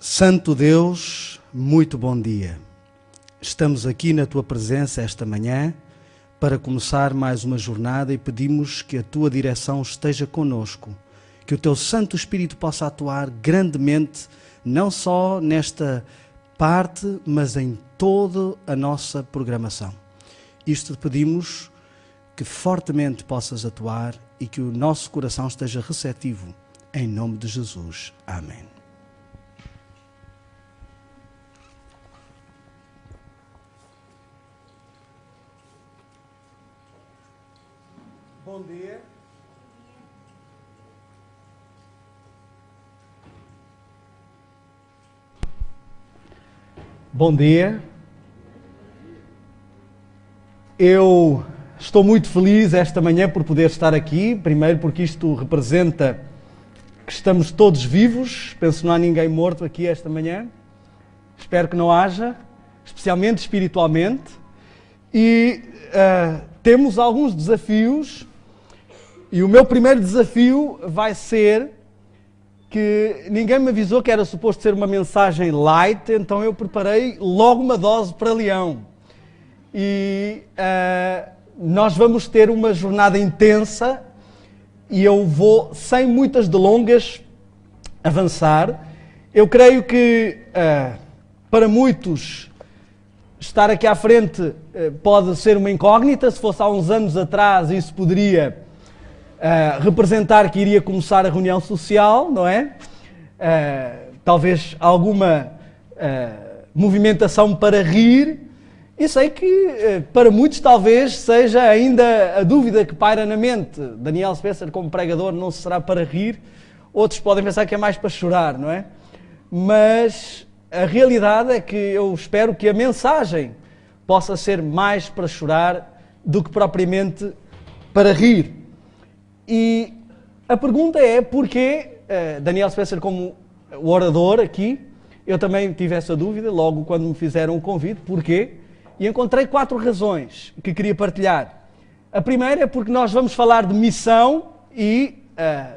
Santo Deus, muito bom dia. Estamos aqui na Tua presença esta manhã para começar mais uma jornada e pedimos que a Tua direção esteja conosco, que o Teu Santo Espírito possa atuar grandemente, não só nesta parte, mas em toda a nossa programação. Isto te pedimos que fortemente possas atuar e que o nosso coração esteja receptivo. Em nome de Jesus. Amém. Bom dia. Bom dia. Eu estou muito feliz esta manhã por poder estar aqui. Primeiro porque isto representa que estamos todos vivos. Penso que não há ninguém morto aqui esta manhã. Espero que não haja, especialmente espiritualmente. E temos alguns desafios. E o meu primeiro desafio vai ser que ninguém me avisou que era suposto ser uma mensagem light, então eu preparei logo uma dose para leão. E nós vamos ter uma jornada intensa e eu vou, sem muitas delongas, avançar. Eu creio que para muitos estar aqui à frente pode ser uma incógnita. Se fosse há uns anos atrás, isso poderia representar que iria começar a reunião social, não é? Talvez alguma movimentação para rir. E sei que para muitos talvez seja ainda a dúvida que paira na mente. Daniel Spencer, como pregador, não será para rir. Outros podem pensar que é mais para chorar, não é? Mas a realidade é que eu espero que a mensagem possa ser mais para chorar do que propriamente para rir. E a pergunta é porquê, Daniel Spencer como o orador aqui, eu também tive essa dúvida logo quando me fizeram o convite, porquê? E encontrei 4 razões que queria partilhar. A primeira é porque nós vamos falar de missão e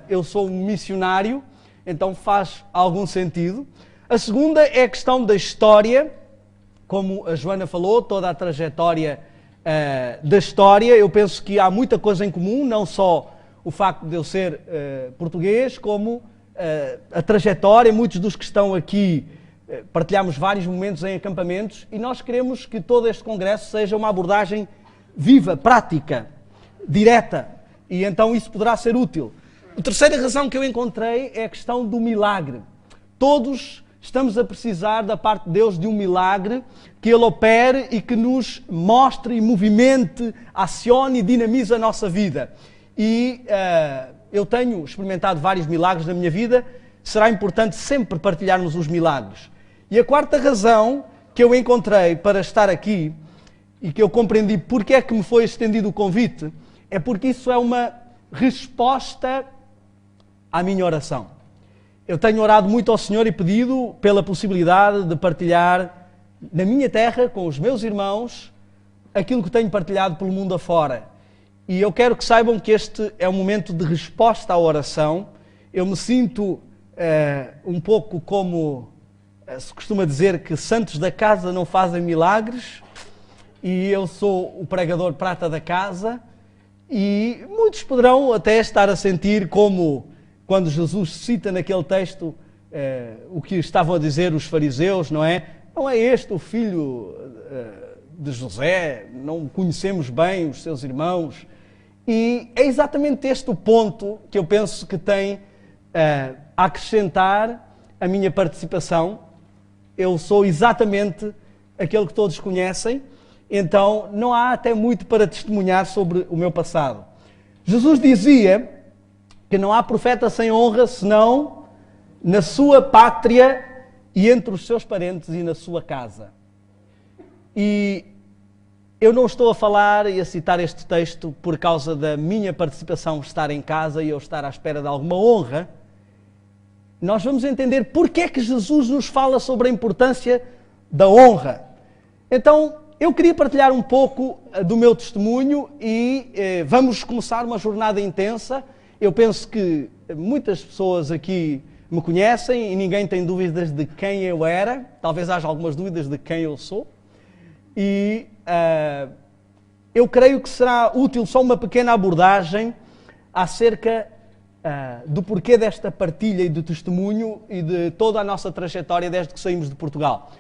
eu sou um missionário, então faz algum sentido. A segunda é a questão da história, como a Joana falou, toda a trajetória da história. Eu penso que há muita coisa em comum, não só o facto de eu ser português, como a trajetória. Muitos dos que estão aqui partilhamos vários momentos em acampamentos e nós queremos que todo este congresso seja uma abordagem viva, prática, direta, e então isso poderá ser útil. A terceira razão que eu encontrei é a questão do milagre. Todos estamos a precisar da parte de Deus de um milagre, que Ele opere e que nos mostre, movimente, acione e dinamize a nossa vida. E eu tenho experimentado vários milagres na minha vida, será importante sempre partilharmos os milagres. E a quarta razão que eu encontrei para estar aqui, e que eu compreendi porque é que me foi estendido o convite, é porque isso é uma resposta à minha oração. Eu tenho orado muito ao Senhor e pedido pela possibilidade de partilhar na minha terra, com os meus irmãos, aquilo que tenho partilhado pelo mundo afora. E eu quero que saibam que este é um momento de resposta à oração. Eu me sinto um pouco como se costuma dizer que santos da casa não fazem milagres, e eu sou o pregador prata da casa, e muitos poderão até estar a sentir como quando Jesus cita naquele texto o que estavam a dizer os fariseus, não é? Não é este o filho de José? Não conhecemos bem os seus irmãos? E é exatamente este o ponto que eu penso que tem a acrescentar a minha participação. Eu sou exatamente aquele que todos conhecem, então não há até muito para testemunhar sobre o meu passado. Jesus dizia que não há profeta sem honra senão na sua pátria e entre os seus parentes e na sua casa. E eu não estou a falar e a citar este texto por causa da minha participação estar em casa e eu estar à espera de alguma honra. Nós vamos entender porque é que Jesus nos fala sobre a importância da honra. Então, eu queria partilhar um pouco do meu testemunho e vamos começar uma jornada intensa. Eu penso que muitas pessoas aqui me conhecem e ninguém tem dúvidas de quem eu era. Talvez haja algumas dúvidas de quem eu sou. E eu creio que será útil só uma pequena abordagem acerca do porquê desta partilha e do testemunho e de toda a nossa trajetória desde que saímos de Portugal.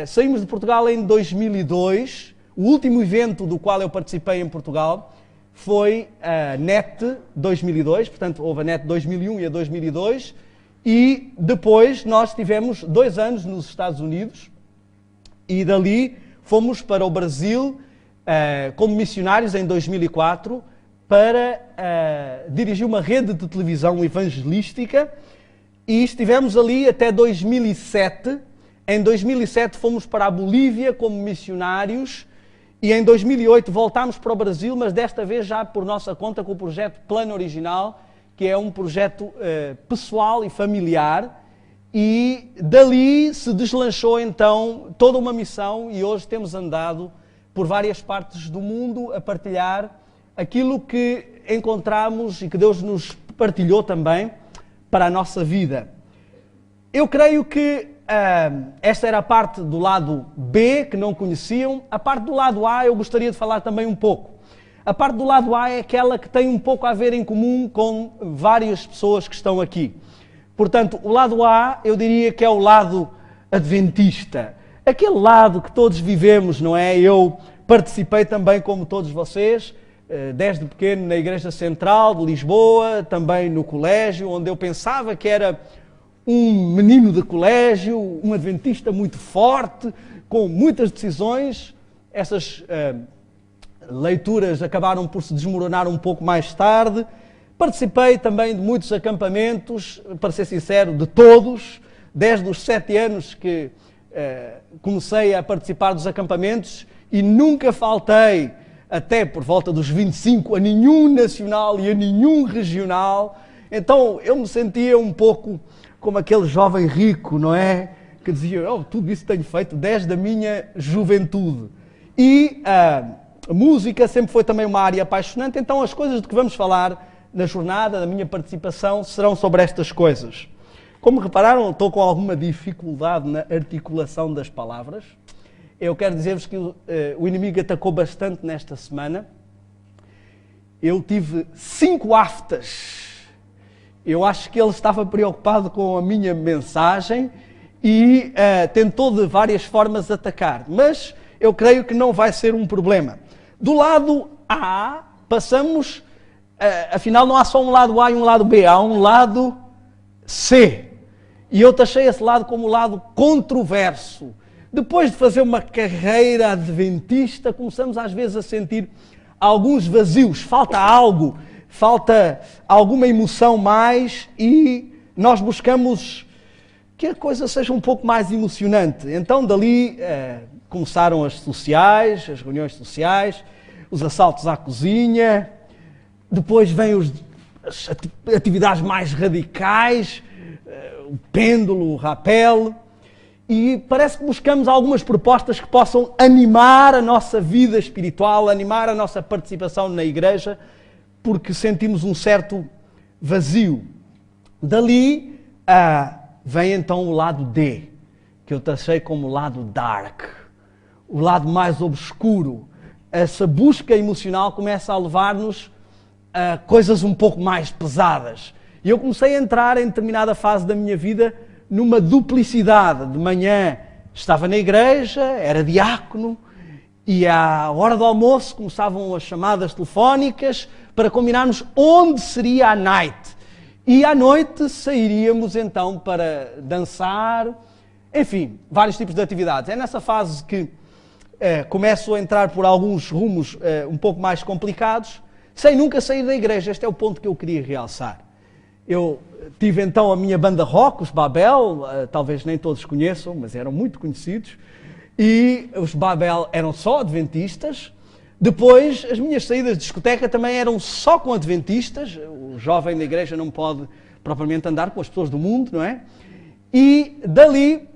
Saímos de Portugal em 2002. O último evento do qual eu participei em Portugal foi a NET 2002, portanto houve a NET 2001 e a 2002, e depois nós tivemos 2 anos nos Estados Unidos e dali fomos para o Brasil como missionários em 2004 para dirigir uma rede de televisão evangelística e estivemos ali até 2007. Em 2007 fomos para a Bolívia como missionários e em 2008 voltámos para o Brasil, mas desta vez já por nossa conta com o projeto Plano Original, que é um projeto pessoal e familiar, e dali se deslanchou então toda uma missão e hoje temos andado por várias partes do mundo a partilhar aquilo que encontramos e que Deus nos partilhou também para a nossa vida. Eu creio que esta era a parte do lado B, que não conheciam. A parte do lado A eu gostaria de falar também um pouco. A parte do lado A é aquela que tem um pouco a ver em comum com várias pessoas que estão aqui. Portanto, o lado A eu diria que é o lado adventista. Aquele lado que todos vivemos, não é? Eu participei também, como todos vocês, desde pequeno na Igreja Central de Lisboa, também no colégio, onde eu pensava que era um menino de colégio, um adventista muito forte, com muitas decisões. Essas leituras acabaram por se desmoronar um pouco mais tarde. Participei também de muitos acampamentos, para ser sincero, de todos, desde os 7 anos que comecei a participar dos acampamentos e nunca faltei, até por volta dos 25, a nenhum nacional e a nenhum regional. Então eu me sentia um pouco como aquele jovem rico, não é? Que dizia, tudo isso tenho feito desde a minha juventude. E a música sempre foi também uma área apaixonante, então as coisas de que vamos falar na jornada, na minha participação, serão sobre estas coisas. Como repararam, estou com alguma dificuldade na articulação das palavras. Eu quero dizer-vos que o inimigo atacou bastante nesta semana. Eu tive 5 aftas. Eu acho que ele estava preocupado com a minha mensagem e tentou de várias formas atacar. Mas eu creio que não vai ser um problema. Do lado A, passamos, afinal não há só um lado A e um lado B, há um lado C. E eu taxei esse lado como o lado controverso. Depois de fazer uma carreira adventista, começamos às vezes a sentir alguns vazios, falta algo, falta alguma emoção mais e nós buscamos que a coisa seja um pouco mais emocionante. Então dali começaram as sociais, as reuniões sociais, os assaltos à cozinha, depois vêm as atividades mais radicais, o pêndulo, o rapel, e parece que buscamos algumas propostas que possam animar a nossa vida espiritual, animar a nossa participação na igreja, porque sentimos um certo vazio. Dali vem então o lado D, que eu taxei como o lado dark, o lado mais obscuro. Essa busca emocional começa a levar-nos a coisas um pouco mais pesadas. E eu comecei a entrar em determinada fase da minha vida numa duplicidade. De manhã estava na igreja, era diácono, e à hora do almoço começavam as chamadas telefónicas para combinarmos onde seria a night. E à noite sairíamos então para dançar, enfim, vários tipos de atividades. É nessa fase que começo a entrar por alguns rumos um pouco mais complicados, sem nunca sair da igreja. Este é o ponto que eu queria realçar. Eu tive então a minha banda rock, os Babel, talvez nem todos conheçam, mas eram muito conhecidos, e os Babel eram só adventistas. Depois, as minhas saídas de discoteca também eram só com adventistas. O jovem da igreja não pode propriamente andar com as pessoas do mundo, não é? E dali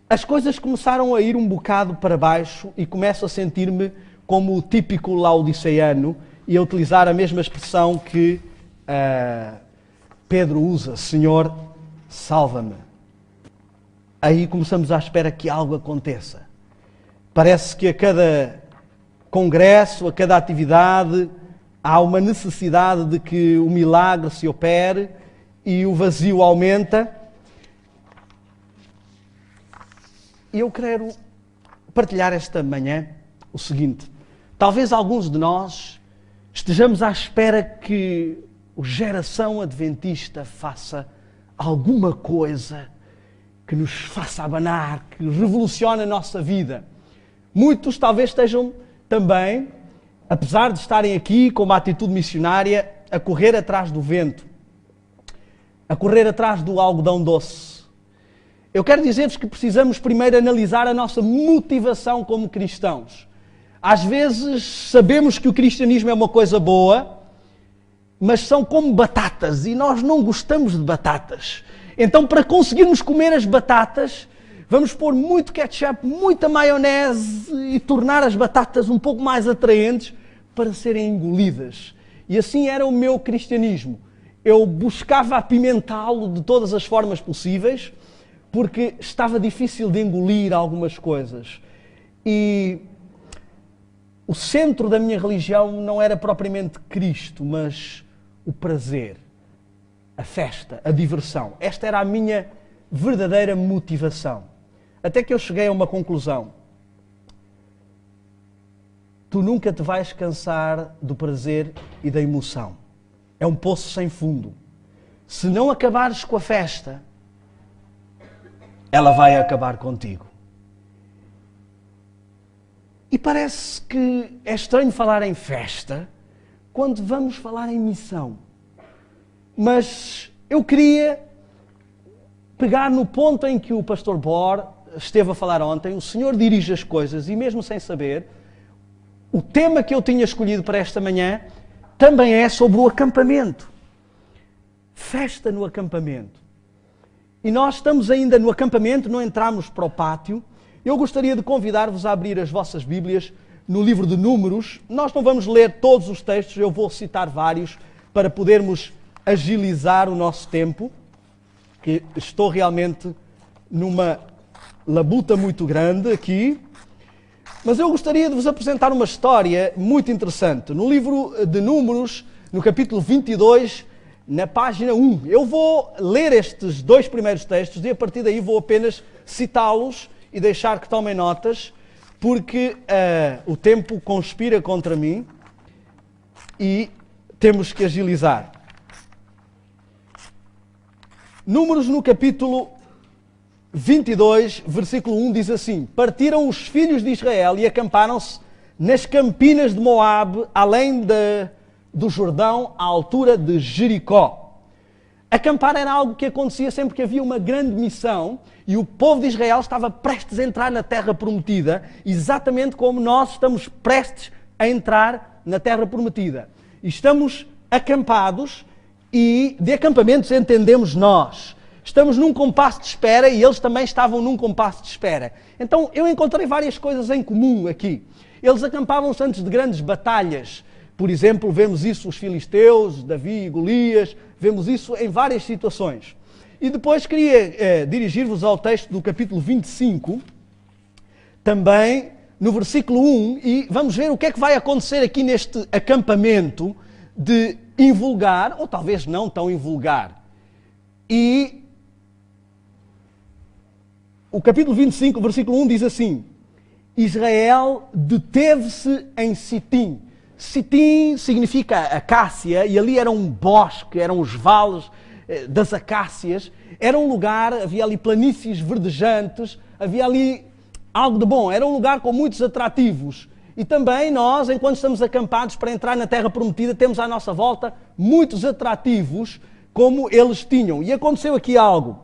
as coisas começaram a ir um bocado para baixo e começo a sentir-me como o típico laodiceano e a utilizar a mesma expressão que Pedro usa, Senhor, salva-me. Aí começamos à espera que algo aconteça. Parece que a cada congresso, a cada atividade, há uma necessidade de que o milagre se opere e o vazio aumenta. E eu quero partilhar esta manhã o seguinte. Talvez alguns de nós estejamos à espera que o Geração Adventista faça alguma coisa que nos faça abanar, que revolucione a nossa vida. Muitos talvez estejam também, apesar de estarem aqui com uma atitude missionária, a correr atrás do vento, a correr atrás do algodão doce. Eu quero dizer-vos que precisamos primeiro analisar a nossa motivação como cristãos. Às vezes sabemos que o cristianismo é uma coisa boa, mas são como batatas e nós não gostamos de batatas. Então, para conseguirmos comer as batatas, vamos pôr muito ketchup, muita maionese e tornar as batatas um pouco mais atraentes para serem engolidas. E assim era o meu cristianismo. Eu buscava apimentá-lo de todas as formas possíveis, porque estava difícil de engolir algumas coisas. E o centro da minha religião não era propriamente Cristo, mas o prazer, a festa, a diversão. Esta era a minha verdadeira motivação. Até que eu cheguei a uma conclusão. Tu nunca te vais cansar do prazer e da emoção. É um poço sem fundo. Se não acabares com a festa, ela vai acabar contigo. E parece que é estranho falar em festa quando vamos falar em missão. Mas eu queria pegar no ponto em que o pastor Bor esteve a falar ontem. O Senhor dirige as coisas e mesmo sem saber, o tema que eu tinha escolhido para esta manhã também é sobre o acampamento. Festa no acampamento. E nós estamos ainda no acampamento, não entramos para o pátio. Eu gostaria de convidar-vos a abrir as vossas Bíblias no livro de Números. Nós não vamos ler todos os textos, eu vou citar vários para podermos agilizar o nosso tempo, que estou realmente numa labuta muito grande aqui. Mas eu gostaria de vos apresentar uma história muito interessante. No livro de Números, no capítulo 22, na página 1. Eu vou ler estes dois primeiros textos e a partir daí vou apenas citá-los e deixar que tomem notas, porque o tempo conspira contra mim e temos que agilizar. Números no capítulo 22, versículo 1 diz assim: Partiram os filhos de Israel e acamparam-se nas campinas de Moabe, além do Jordão, à altura de Jericó. Acampar era algo que acontecia sempre que havia uma grande missão e o povo de Israel estava prestes a entrar na terra prometida, exatamente como nós estamos prestes a entrar na terra prometida. E estamos acampados e de acampamentos entendemos nós. Estamos num compasso de espera e eles também estavam num compasso de espera. Então eu encontrei várias coisas em comum aqui. Eles acampavam-se antes de grandes batalhas. Por exemplo, vemos isso os filisteus, Davi e Golias, vemos isso em várias situações. E depois queria dirigir-vos ao texto do capítulo 25, também no versículo 1, e vamos ver o que é que vai acontecer aqui neste acampamento de invulgar, ou talvez não tão invulgar. E o capítulo 25, versículo 1 diz assim: Israel deteve-se em Sitim. Sitim significa acácia, e ali era um bosque, eram os vales das acácias. Era um lugar, havia ali planícies verdejantes, havia ali algo de bom. Era um lugar com muitos atrativos. E também nós, enquanto estamos acampados para entrar na Terra Prometida, temos à nossa volta muitos atrativos, como eles tinham. E aconteceu aqui algo.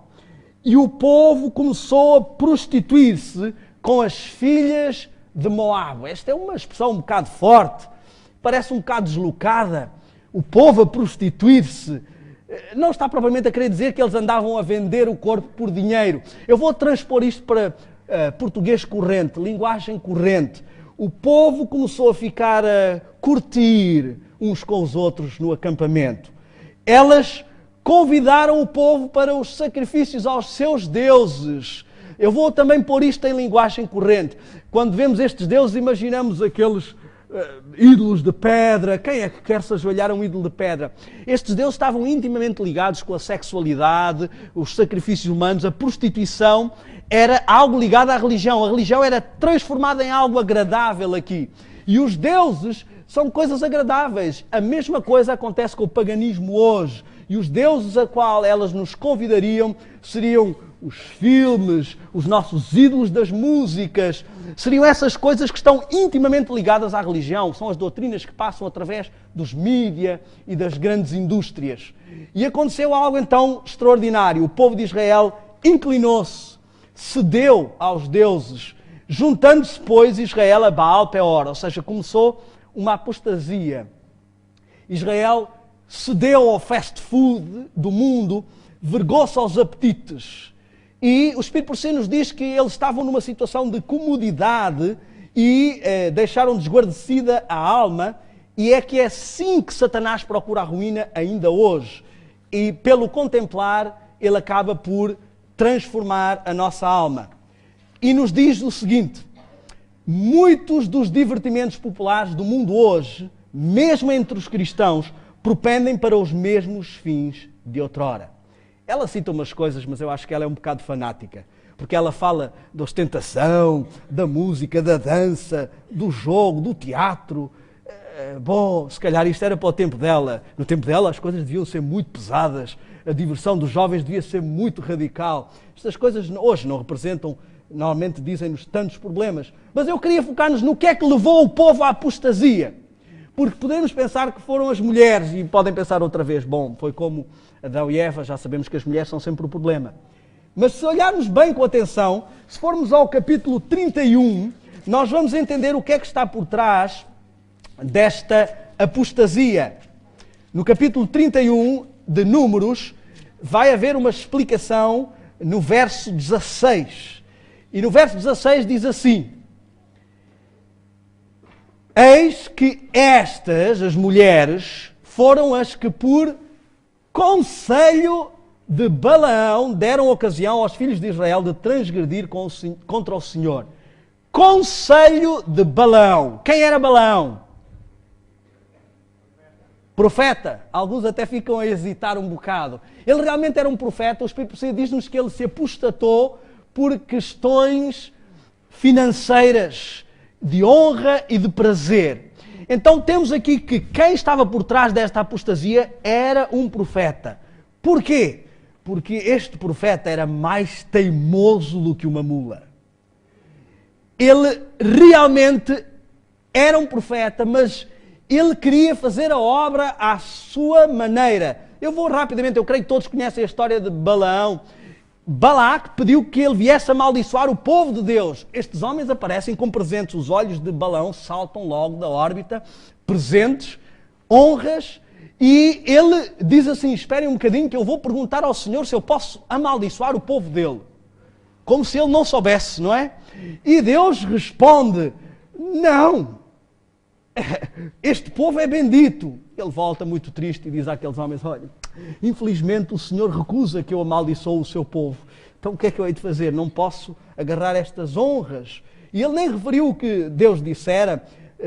E o povo começou a prostituir-se com as filhas de Moabe. Esta é uma expressão um bocado forte, parece um bocado deslocada. O povo a prostituir-se não está propriamente a querer dizer que eles andavam a vender o corpo por dinheiro. Eu vou transpor isto para português corrente, linguagem corrente. O povo começou a ficar a curtir uns com os outros no acampamento. Elas convidaram o povo para os sacrifícios aos seus deuses. Eu vou também pôr isto em linguagem corrente. Quando vemos estes deuses, imaginamos aqueles ídolos de pedra. Quem é que quer se ajoelhar a um ídolo de pedra? Estes deuses estavam intimamente ligados com a sexualidade, os sacrifícios humanos, a prostituição. Era algo ligado à religião. A religião era transformada em algo agradável aqui. E os deuses são coisas agradáveis. A mesma coisa acontece com o paganismo hoje. E os deuses a qual elas nos convidariam seriam os filmes, os nossos ídolos das músicas. Seriam essas coisas que estão intimamente ligadas à religião. São as doutrinas que passam através dos mídia e das grandes indústrias. E aconteceu algo então extraordinário. O povo de Israel inclinou-se, cedeu aos deuses, juntando-se, pois, Israel a Baal-Peor. Ou seja, começou uma apostasia. Israel cedeu ao fast food do mundo, vergou-se aos apetites. E o Espírito por si nos diz que eles estavam numa situação de comodidade e deixaram desguarnecida a alma, e é que é assim que Satanás procura a ruína ainda hoje. E pelo contemplar, ele acaba por transformar a nossa alma. E nos diz o seguinte: muitos dos divertimentos populares do mundo hoje, mesmo entre os cristãos, propendem para os mesmos fins de outrora. Ela cita umas coisas, mas eu acho que ela é um bocado fanática. Porque ela fala da ostentação, da música, da dança, do jogo, do teatro. Bom, se calhar isto era para o tempo dela. No tempo dela as coisas deviam ser muito pesadas. A diversão dos jovens devia ser muito radical. Estas coisas hoje não representam, normalmente dizem-nos, tantos problemas. Mas eu queria focar-nos no que é que levou o povo à apostasia. Porque podemos pensar que foram as mulheres, e podem pensar outra vez, bom, foi como Adão e Eva, já sabemos que as mulheres são sempre o problema. Mas se olharmos bem com atenção, se formos ao capítulo 31, nós vamos entender o que é que está por trás desta apostasia. No capítulo 31 de Números, vai haver uma explicação no verso 16. E no verso 16 diz assim: eis que estas, as mulheres, foram as que por conselho de Balaão deram ocasião aos filhos de Israel de transgredir contra o Senhor. Conselho de Balaão. Quem era Balaão? Profeta. Alguns até ficam a hesitar um bocado. Ele realmente era um profeta. O Espírito Santo diz-nos que ele se apostatou por questões financeiras, de honra e de prazer. Então temos aqui que quem estava por trás desta apostasia era um profeta. Porquê? Porque este profeta era mais teimoso do que uma mula. Ele realmente era um profeta, mas ele queria fazer a obra à sua maneira. Eu vou rapidamente, eu creio que todos conhecem a história de Balaão. Balaque pediu que ele viesse amaldiçoar o povo de Deus. Estes homens aparecem com presentes. Os olhos de Balaão saltam logo da órbita. Presentes, honras. E ele diz assim: esperem um bocadinho que eu vou perguntar ao Senhor se eu posso amaldiçoar o povo dele. Como se ele não soubesse, não é? E Deus responde: não. Este povo é bendito. Ele volta muito triste e diz àqueles homens: olha, infelizmente o Senhor recusa que eu amaldiçoe o seu povo. Então o que é que eu hei de fazer? Não posso agarrar estas honras. E ele nem referiu o que Deus dissera,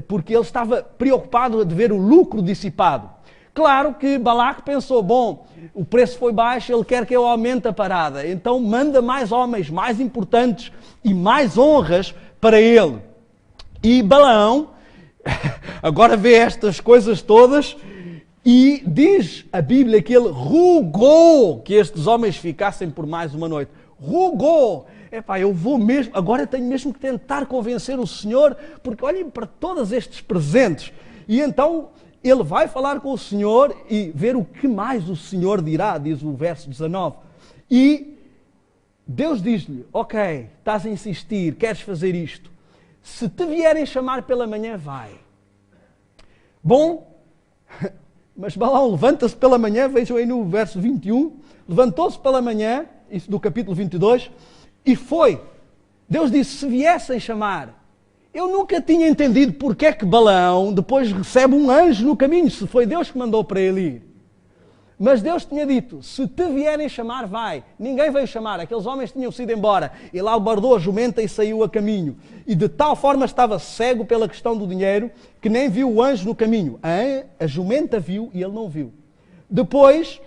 porque ele estava preocupado de ver o lucro dissipado. Claro que Balaque pensou: bom, o preço foi baixo, ele quer que eu aumente a parada. Então manda mais homens, mais importantes e mais honras para ele. E Balaão agora vê estas coisas todas e diz a Bíblia que ele rogou que estes homens ficassem por mais uma noite. Rogou. Epá, eu vou mesmo, agora tenho mesmo que tentar convencer o Senhor, porque olhem para todos estes presentes. E então ele vai falar com o Senhor e ver o que mais o Senhor dirá, diz o verso 19. E Deus diz-lhe: ok, estás a insistir, queres fazer isto. Se te vierem chamar pela manhã, vai. Bom, mas Balaão levanta-se pela manhã, vejam aí no verso 21, levantou-se pela manhã, isso do capítulo 22, e foi. Deus disse: se viessem chamar. Eu nunca tinha entendido porque é que Balaão depois recebe um anjo no caminho, se foi Deus que mandou para ele ir. Mas Deus tinha dito, se te vierem chamar, vai. Ninguém veio chamar, aqueles homens tinham sido embora. Ele albardou a jumenta e saiu a caminho. E de tal forma estava cego pela questão do dinheiro, que nem viu o anjo no caminho. A jumenta viu e ele não viu. Depois,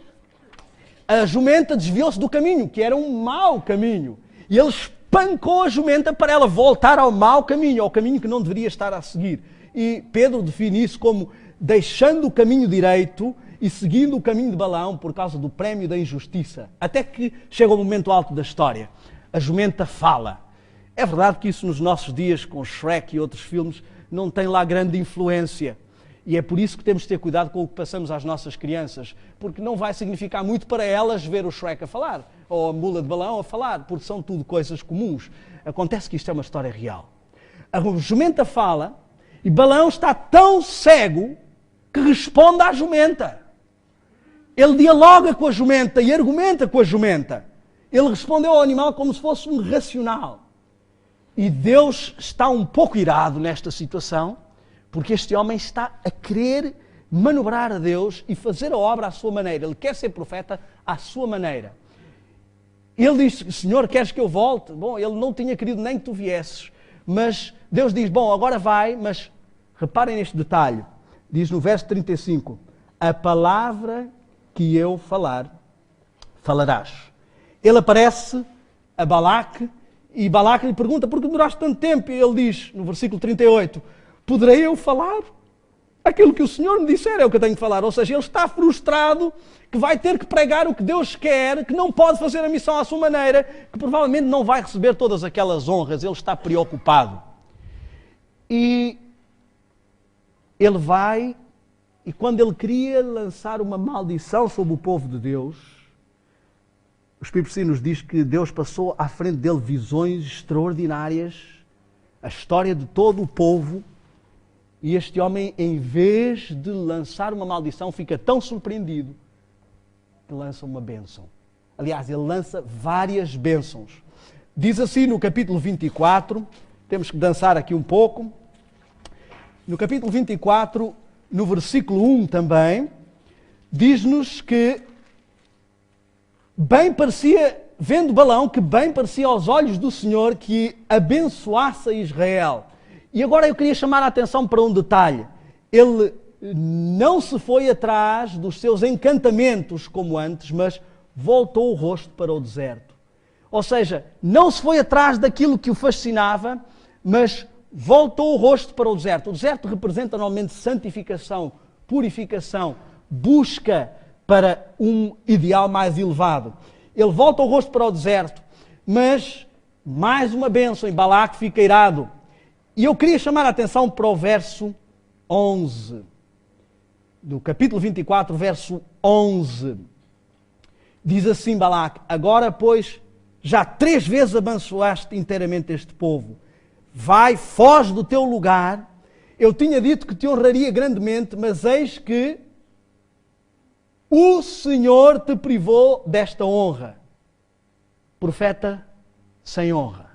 a jumenta desviou-se do caminho, que era um mau caminho. E ele espancou a jumenta para ela voltar ao mau caminho, ao caminho que não deveria estar a seguir. E Pedro define isso como deixando o caminho direito e seguindo o caminho de Balaão por causa do prémio da injustiça. Até que chega o momento alto da história. A jumenta fala. É verdade que isso nos nossos dias, com Shrek e outros filmes, não tem lá grande influência. E é por isso que temos de ter cuidado com o que passamos às nossas crianças, porque não vai significar muito para elas ver o Shrek a falar, ou a mula de Balaão a falar, porque são tudo coisas comuns. Acontece que isto é uma história real. A jumenta fala e Balaão está tão cego que responde à jumenta. Ele dialoga com a jumenta e argumenta com a jumenta. Ele respondeu ao animal como se fosse um racional. E Deus está um pouco irado nesta situação, porque este homem está a querer manobrar a Deus e fazer a obra à sua maneira. Ele quer ser profeta à sua maneira. Ele diz, Senhor, queres que eu volte? Bom, ele não tinha querido nem que tu viesses. Mas Deus diz, bom, agora vai, mas reparem neste detalhe. Diz no verso 35, a palavra que eu falar, falarás. Ele aparece a Balaque e Balaque lhe pergunta, por que duraste tanto tempo? E ele diz, no versículo 38, poderei eu falar? Aquilo que o Senhor me disser é o que eu tenho que falar. Ou seja, ele está frustrado que vai ter que pregar o que Deus quer, que não pode fazer a missão à sua maneira, que provavelmente não vai receber todas aquelas honras. Ele está preocupado. E ele vai, e quando ele queria lançar uma maldição sobre o povo de Deus, o Espírito Santo nos diz que Deus passou à frente dele visões extraordinárias, a história de todo o povo, e este homem, em vez de lançar uma maldição, fica tão surpreendido que lança uma bênção. Aliás, ele lança várias bênçãos. Diz assim no capítulo 24, temos que dançar aqui um pouco, no capítulo 24, no versículo 1 também, diz-nos que bem parecia, vendo Balaão, que bem parecia aos olhos do Senhor que abençoasse a Israel. E agora eu queria chamar a atenção para um detalhe. Ele não se foi atrás dos seus encantamentos como antes, mas voltou o rosto para o deserto. Ou seja, não se foi atrás daquilo que o fascinava, mas voltou o rosto para o deserto. O deserto representa normalmente santificação, purificação, busca para um ideal mais elevado. Ele volta o rosto para o deserto, mas mais uma bênção, e Balaque fica irado. E eu queria chamar a atenção para o verso 11. Do capítulo 24, verso 11. Diz assim Balaque, agora pois já 3 vezes abençoaste inteiramente este povo. Vai, foge do teu lugar. Eu tinha dito que te honraria grandemente, mas eis que o Senhor te privou desta honra. Profeta sem honra.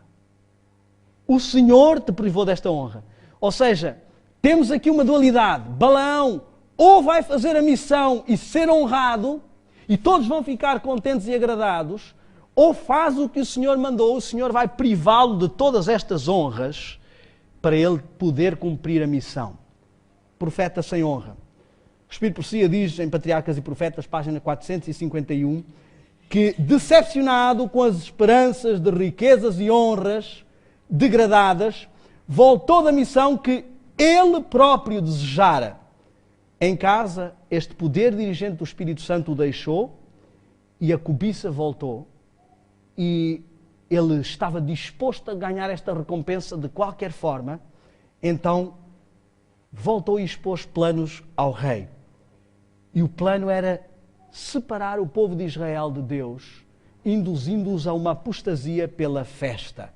O Senhor te privou desta honra. Ou seja, temos aqui uma dualidade. Balaão ou vai fazer a missão e ser honrado, e todos vão ficar contentes e agradados, ou faz o que o Senhor mandou, o Senhor vai privá-lo de todas estas honras para ele poder cumprir a missão. Profeta sem honra. O Espírito Profecia diz em Patriarcas e Profetas, página 451, que decepcionado com as esperanças de riquezas e honras degradadas, voltou da missão que ele próprio desejara. Em casa, este poder dirigente do Espírito Santo o deixou e a cobiça voltou. E ele estava disposto a ganhar esta recompensa de qualquer forma, então voltou e expôs planos ao rei. E o plano era separar o povo de Israel de Deus, induzindo-os a uma apostasia pela festa.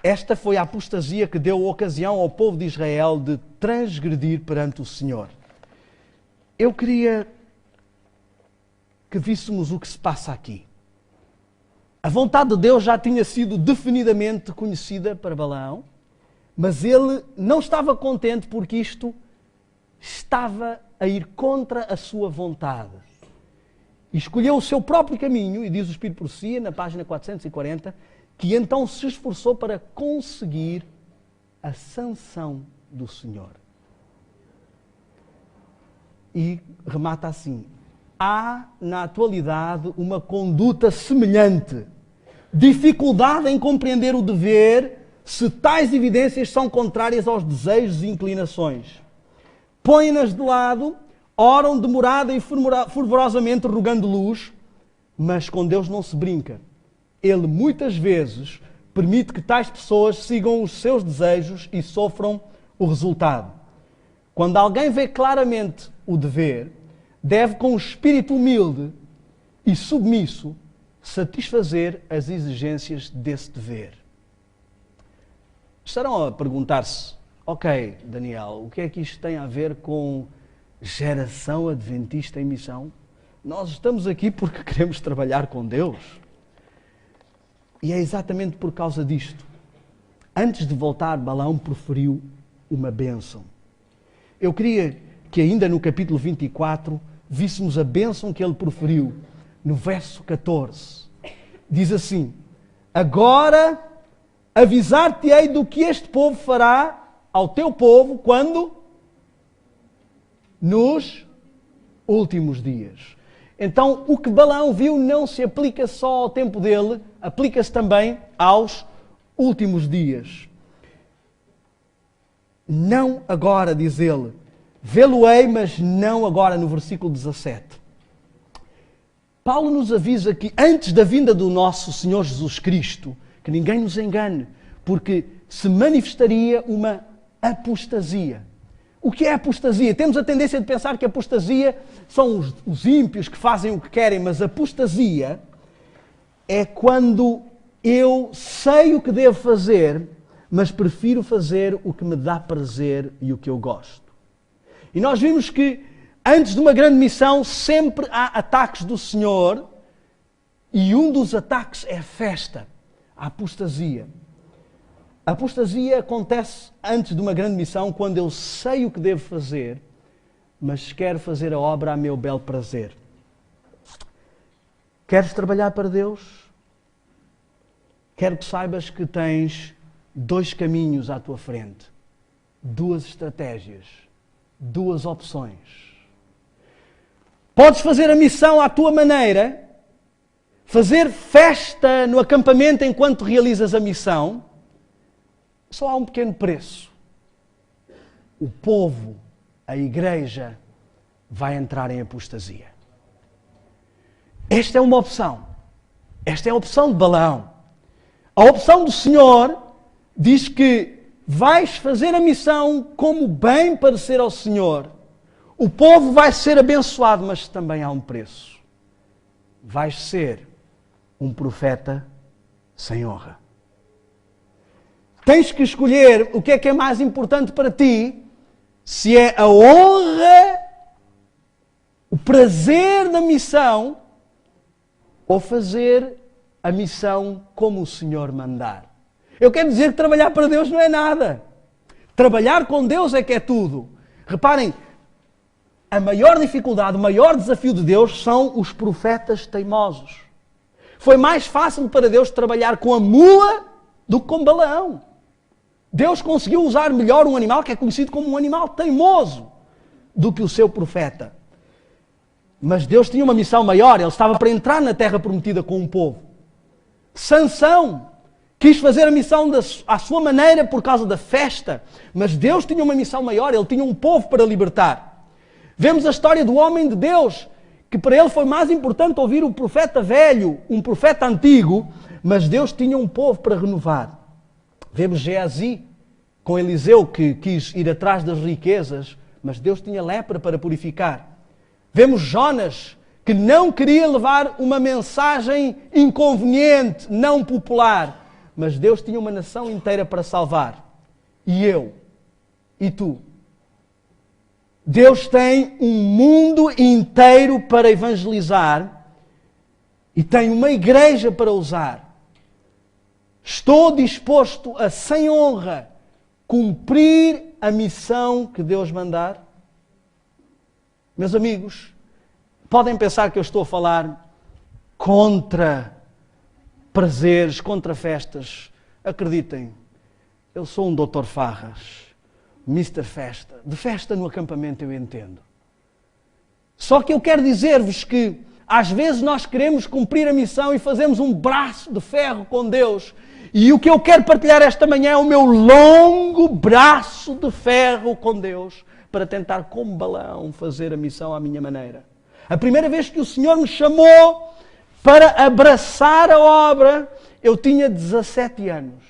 Esta foi a apostasia que deu ocasião ao povo de Israel de transgredir perante o Senhor. Eu queria que víssemos o que se passa aqui. A vontade de Deus já tinha sido definidamente conhecida para Balaão, mas ele não estava contente porque isto estava a ir contra a sua vontade. E escolheu o seu próprio caminho, e diz o Espírito por si, na página 440, que então se esforçou para conseguir a sanção do Senhor. E remata assim: há na atualidade uma conduta semelhante, dificuldade em compreender o dever se tais evidências são contrárias aos desejos e inclinações. Põem-nas de lado, oram demorada e fervorosamente rogando luz, mas com Deus não se brinca. Ele muitas vezes permite que tais pessoas sigam os seus desejos e sofram o resultado. Quando alguém vê claramente o dever, deve com um espírito humilde e submisso satisfazer as exigências desse dever. Estarão a perguntar-se: ok, Daniel, o que é que isto tem a ver com geração adventista em missão? Nós estamos aqui porque queremos trabalhar com Deus. E é exatamente por causa disto. Antes de voltar, Balaão proferiu uma bênção. Eu queria que ainda no capítulo 24 víssemos a bênção que ele proferiu no verso 14. Diz assim: agora avisar-te-ei do que este povo fará ao teu povo quando? Nos últimos dias. Então, o que Balaão viu não se aplica só ao tempo dele, aplica-se também aos últimos dias. Não agora, diz ele. Vê-lo-ei, mas não agora, no versículo 17. Paulo nos avisa que antes da vinda do nosso Senhor Jesus Cristo, que ninguém nos engane, porque se manifestaria uma apostasia. O que é apostasia? Temos a tendência de pensar que apostasia são os ímpios que fazem o que querem, mas apostasia é quando eu sei o que devo fazer, mas prefiro fazer o que me dá prazer e o que eu gosto. E nós vimos que antes de uma grande missão sempre há ataques do Senhor, e um dos ataques é a festa, a apostasia. A apostasia acontece antes de uma grande missão, quando eu sei o que devo fazer, mas quero fazer a obra a meu belo prazer. Queres trabalhar para Deus? Quero que saibas que tens dois caminhos à tua frente, duas estratégias, duas opções. Podes fazer a missão à tua maneira, fazer festa no acampamento enquanto realizas a missão. Só há um pequeno preço. O povo, a igreja, vai entrar em apostasia. Esta é uma opção. Esta é a opção de Balaão. A opção do Senhor diz que vais fazer a missão como bem parecer ao Senhor. O povo vai ser abençoado, mas também há um preço. Vais ser um profeta sem honra. Tens que escolher o que é mais importante para ti, se é a honra, o prazer da missão, ou fazer a missão como o Senhor mandar. Eu quero dizer que trabalhar para Deus não é nada. Trabalhar com Deus é que é tudo. Reparem, a maior dificuldade, o maior desafio de Deus são os profetas teimosos. Foi mais fácil para Deus trabalhar com a mula do que com Balaão. Deus conseguiu usar melhor um animal que é conhecido como um animal teimoso do que o seu profeta. Mas Deus tinha uma missão maior, ele estava para entrar na terra prometida com um povo. Sansão quis fazer a missão à sua maneira por causa da festa, mas Deus tinha uma missão maior, ele tinha um povo para libertar. Vemos a história do homem de Deus, que para ele foi mais importante ouvir o profeta velho, um profeta antigo, mas Deus tinha um povo para renovar. Vemos Geazi com Eliseu, que quis ir atrás das riquezas, mas Deus tinha lepra para purificar. Vemos Jonas, que não queria levar uma mensagem inconveniente, não popular, mas Deus tinha uma nação inteira para salvar. E eu, e tu. Deus tem um mundo inteiro para evangelizar e tem uma igreja para usar. Estou disposto a, sem honra, cumprir a missão que Deus mandar? Meus amigos, podem pensar que eu estou a falar contra prazeres, contra festas. Acreditem, eu sou um Dr. Farras, Mr. Festa. De festa no acampamento eu entendo. Só que eu quero dizer-vos que às vezes nós queremos cumprir a missão e fazemos um braço de ferro com Deus. E o que eu quero partilhar esta manhã é o meu longo braço de ferro com Deus para tentar, como balão, fazer a missão à minha maneira. A primeira vez que o Senhor me chamou para abraçar a obra, eu tinha 17 anos.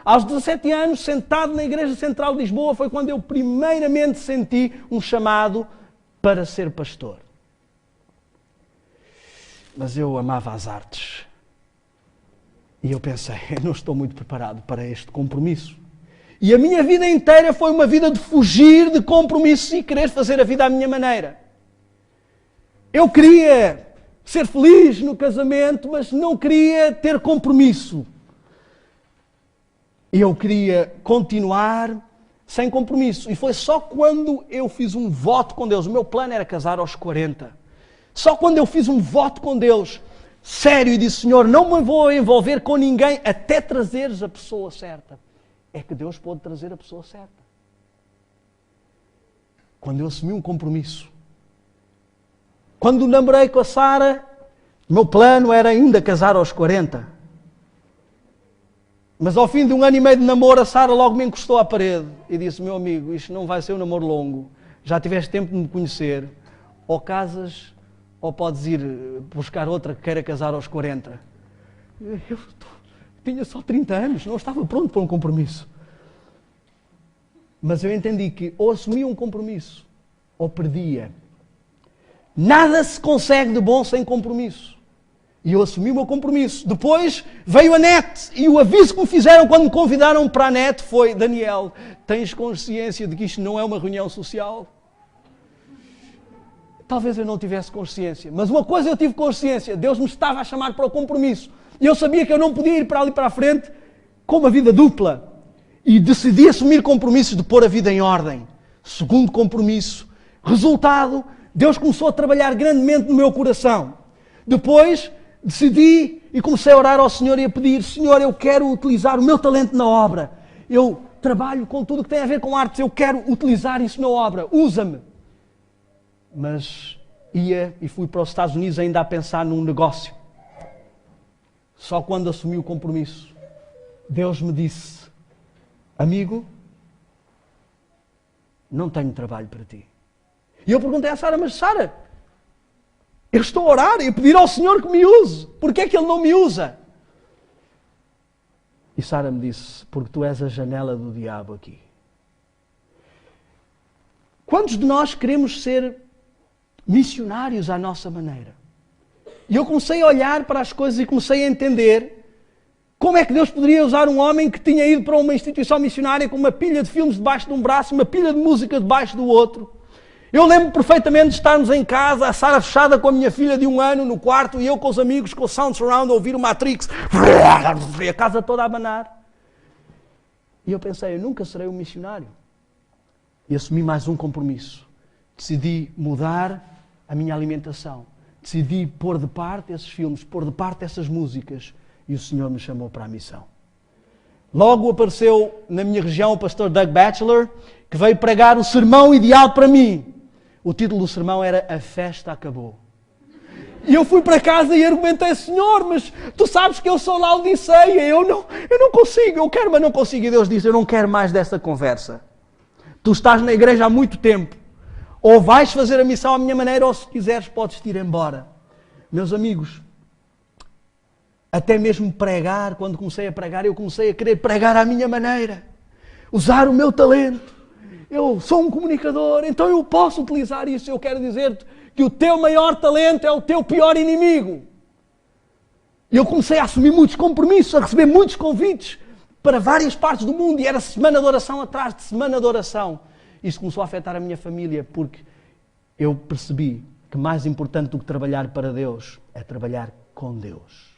Aos 17 anos, sentado na Igreja Central de Lisboa, foi quando eu primeiramente senti um chamado para ser pastor. Mas eu amava as artes. E eu pensei, eu não estou muito preparado para este compromisso. E a minha vida inteira foi uma vida de fugir de compromissos e querer fazer a vida à minha maneira. Eu queria ser feliz no casamento, mas não queria ter compromisso. Eu queria continuar sem compromisso. E foi só quando eu fiz um voto com Deus. O meu plano era casar aos 40. Só quando eu fiz um voto com Deus, sério, e disse, Senhor, não me vou envolver com ninguém até trazeres a pessoa certa. É que Deus pode trazer a pessoa certa. Quando eu assumi um compromisso. Quando namorei com a Sara, o meu plano era ainda casar aos 40. Mas ao fim de 1 ano e meio de namoro, a Sara logo me encostou à parede e disse, meu amigo, isto não vai ser um namoro longo. Já tiveste tempo de me conhecer. Ou casas, ou podes ir buscar outra que queira casar aos 40. Eu tinha só 30 anos, não estava pronto para um compromisso. Mas eu entendi que ou assumia um compromisso, ou perdia. Nada se consegue de bom sem compromisso. E eu assumi o meu compromisso. Depois veio a NET. E o aviso que me fizeram quando me convidaram para a NET foi, Daniel, tens consciência de que isto não é uma reunião social? Talvez eu não tivesse consciência. Mas uma coisa eu tive consciência. Deus me estava a chamar para o compromisso. E eu sabia que eu não podia ir para ali para a frente com uma vida dupla. E decidi assumir compromissos de pôr a vida em ordem. Segundo compromisso. Resultado, Deus começou a trabalhar grandemente no meu coração. Depois, decidi e comecei a orar ao Senhor e a pedir, Senhor, eu quero utilizar o meu talento na obra. Eu trabalho com tudo que tem a ver com artes, eu quero utilizar isso na obra. Usa-me. Mas ia e fui para os Estados Unidos ainda a pensar num negócio. Só quando assumi o compromisso, Deus me disse, amigo, não tenho trabalho para ti. E eu perguntei à Sara, mas Sara, eu estou a orar e a pedir ao Senhor que me use. Porquê é que Ele não me usa? E Sara me disse, porque tu és a janela do diabo aqui. Quantos de nós queremos ser missionários à nossa maneira? E eu comecei a olhar para as coisas e comecei a entender como é que Deus poderia usar um homem que tinha ido para uma instituição missionária com uma pilha de filmes debaixo de um braço e uma pilha de música debaixo do outro. Eu lembro perfeitamente de estarmos em casa, a Sara fechada com a minha filha de 1 ano no quarto e eu com os amigos, com o sound surround, a ouvir o Matrix, a casa toda a abanar. E eu pensei, eu nunca serei um missionário. E assumi mais um compromisso. Decidi mudar a minha alimentação. Decidi pôr de parte esses filmes, pôr de parte essas músicas. E o Senhor me chamou para a missão. Logo apareceu na minha região o pastor Doug Batchelor, que veio pregar o sermão ideal para mim. O título do sermão era A Festa Acabou. E eu fui para casa e argumentei, Senhor, mas tu sabes que eu sou Laodiceia, eu não consigo, eu quero, mas não consigo. E Deus disse, eu não quero mais dessa conversa. Tu estás na igreja há muito tempo. Ou vais fazer a missão à minha maneira, ou se quiseres podes ir embora. Meus amigos, até mesmo pregar, quando comecei a pregar, eu comecei a querer pregar à minha maneira. Usar o meu talento. Eu sou um comunicador, então eu posso utilizar isso. Eu quero dizer-te que o teu maior talento é o teu pior inimigo. E eu comecei a assumir muitos compromissos, a receber muitos convites para várias partes do mundo. E era semana de oração atrás de semana de oração. Isso começou a afetar a minha família, porque eu percebi que mais importante do que trabalhar para Deus é trabalhar com Deus.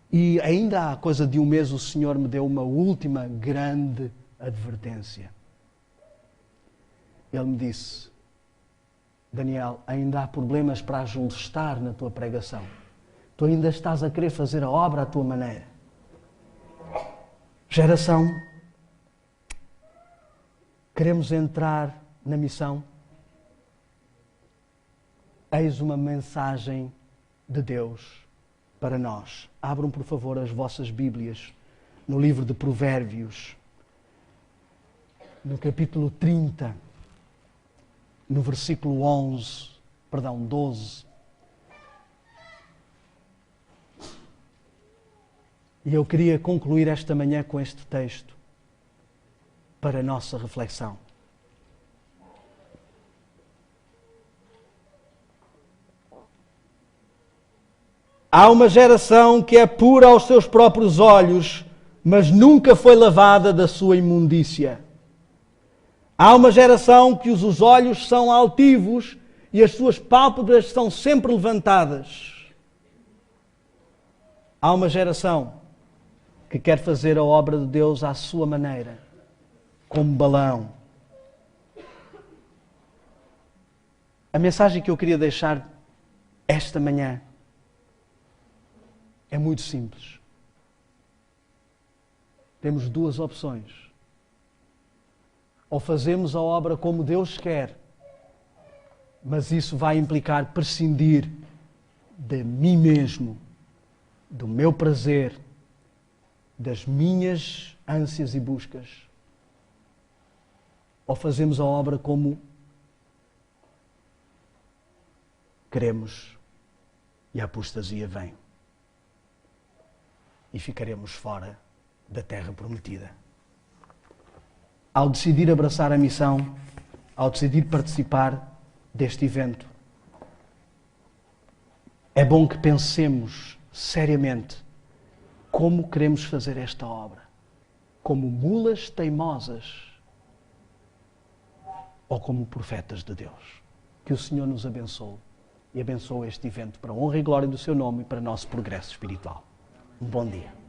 E ainda há coisa de 1 mês o Senhor me deu uma última grande advertência. Ele me disse, Daniel, ainda há problemas para ajustar na tua pregação. Tu ainda estás a querer fazer a obra à tua maneira. Geração, queremos entrar na missão. Eis uma mensagem de Deus para nós. Abram, por favor, as vossas Bíblias no livro de Provérbios, no capítulo 30, no versículo 12. E eu queria concluir esta manhã com este texto para a nossa reflexão. Há uma geração que é pura aos seus próprios olhos, mas nunca foi lavada da sua imundícia. Há uma geração que os olhos são altivos e as suas pálpebras são sempre levantadas. Há uma geração que quer fazer a obra de Deus à sua maneira, como Balaão. A mensagem que eu queria deixar esta manhã é muito simples. Temos duas opções. Ou fazemos a obra como Deus quer, mas isso vai implicar prescindir de mim mesmo, do meu prazer, das minhas ânsias e buscas. Ou fazemos a obra como queremos e a apostasia vem. E ficaremos fora da terra prometida. Ao decidir abraçar a missão, ao decidir participar deste evento, é bom que pensemos seriamente como queremos fazer esta obra. Como mulas teimosas ou como profetas de Deus. Que o Senhor nos abençoe e abençoe este evento para a honra e glória do seu nome e para o nosso progresso espiritual. Um bom dia.